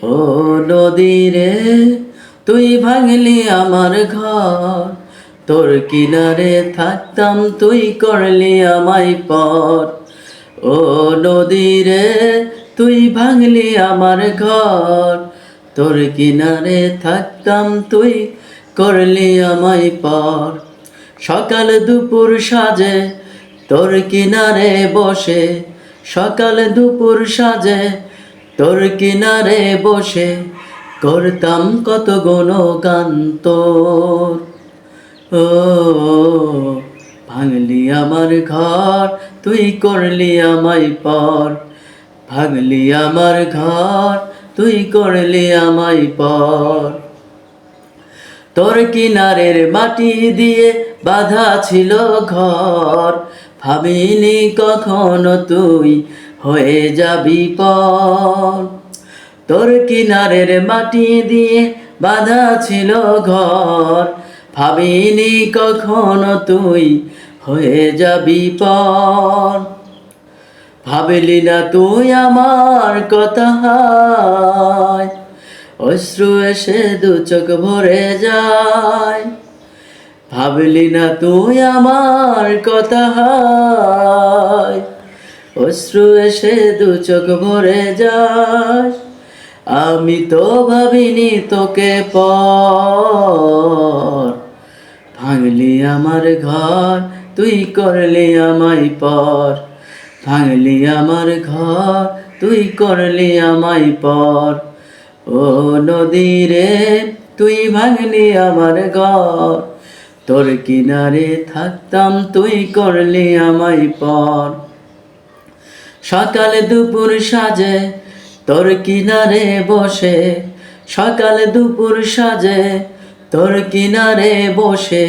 ও নদী রে, তুই ভাঙলি আমার ঘর, তোর কিনারে থাকতাম তুই করলি আমায় পর। ও নদী রে, তুই ভাঙলি আমার ঘর, তোর কিনারে থাকতাম তুই করলি আমায় পর। সকাল দুপুর সাজে তোর কিনারে বসে, সকাল দুপুর সাজে তোর কিনারে বসে করতাম কত গুণগান তোর। ও ভাঙলি আমার ঘর, তুই করলি আমায় পর। ভাঙলি আমার ঘর, তুই করলি আমায় পর। তোর কিনারের মাটি দিয়ে বাঁধা ছিল ঘর, ভাবিনি কখনো তুই হয়ে যাবি পর। তোর কিনারের মাটি দিয়ে বাঁধা ছিল ঘর, ভাবিনি কখনো তুই হয়ে যাবি পর। ভাবলি না তুই আমার কথা, অশ্রু এসে দু চোখ ভরে যায়। ভাবলি না তুই আমার কথা, অশ্রু এসে দু চোখ ভরে যায়। আমি তো ভাবিনি তোকে পর। ভাঙলি আমার ঘর, তুই করলি আমায় পর। ভাঙলি আমার ঘর, তুই করলি আমায় পর। ও নদী রে, তুই ভাঙলি আমার ঘর, তোর কিনারে থাকতাম তুই করলি আমায় পর। সকাল দুপুর সাজে তোর কিনারে বসে, সকাল দুপুর সাজে তোর কিনারে বসে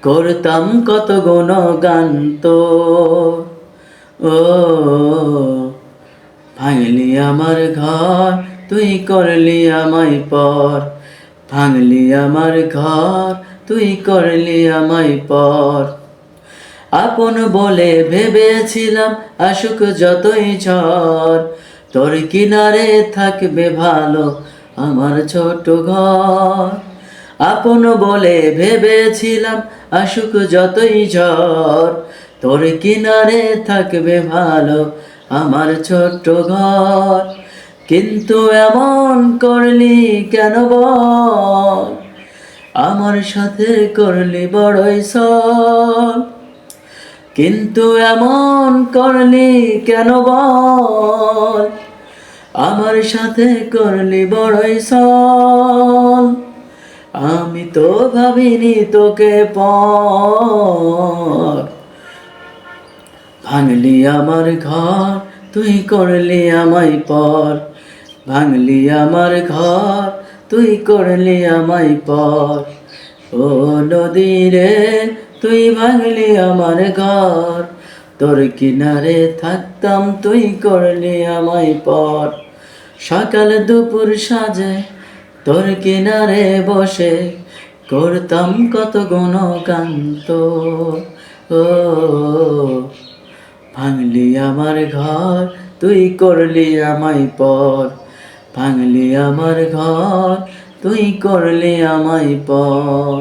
করতাম কত গুণগান তোর। ও ভাঙলি আমার ঘর, তুই করলি আমায় পর। ভাঙলি আমার ঘর, তুই করলি আমায় পর। আপন বলে ভেবেছিলাম আসুক যতই ঝড়, তোর কিনারে থাকবে ভালো আমার ছোট ঘর। আপন বলে ভেবেছিলাম আসুক যতই ঝড়, তোর কিনারে থাকবে ভালো আমার ছোট্ট ঘর। কিন্তু এমন করলি কেন বল, আমার সাথে করলি বড়ই ছল। কিন্তু এমন করলি কেন বল, আমার সাথে করলি বড়ই ছল। আমি তো ভাবিনি তোকে পর। ভাঙলি আমার ঘর, তুই করলি আমায় পর। ভাঙলি আমার ঘর, তুই করলি আমায় পর। ও নদী রে, তুই ভাঙলি আমার ঘর, তোর কিনারে থাকতাম তুই করলি আমায় পর। সকাল দুপুর সাজে তোর কিনারে বসে করতাম কত গুণগান তোর। ও ভাঙলি আমার ঘর, তুই করলি আমায় পর। ভাঙলি আমার ঘর, তুই করলি আমায় পর।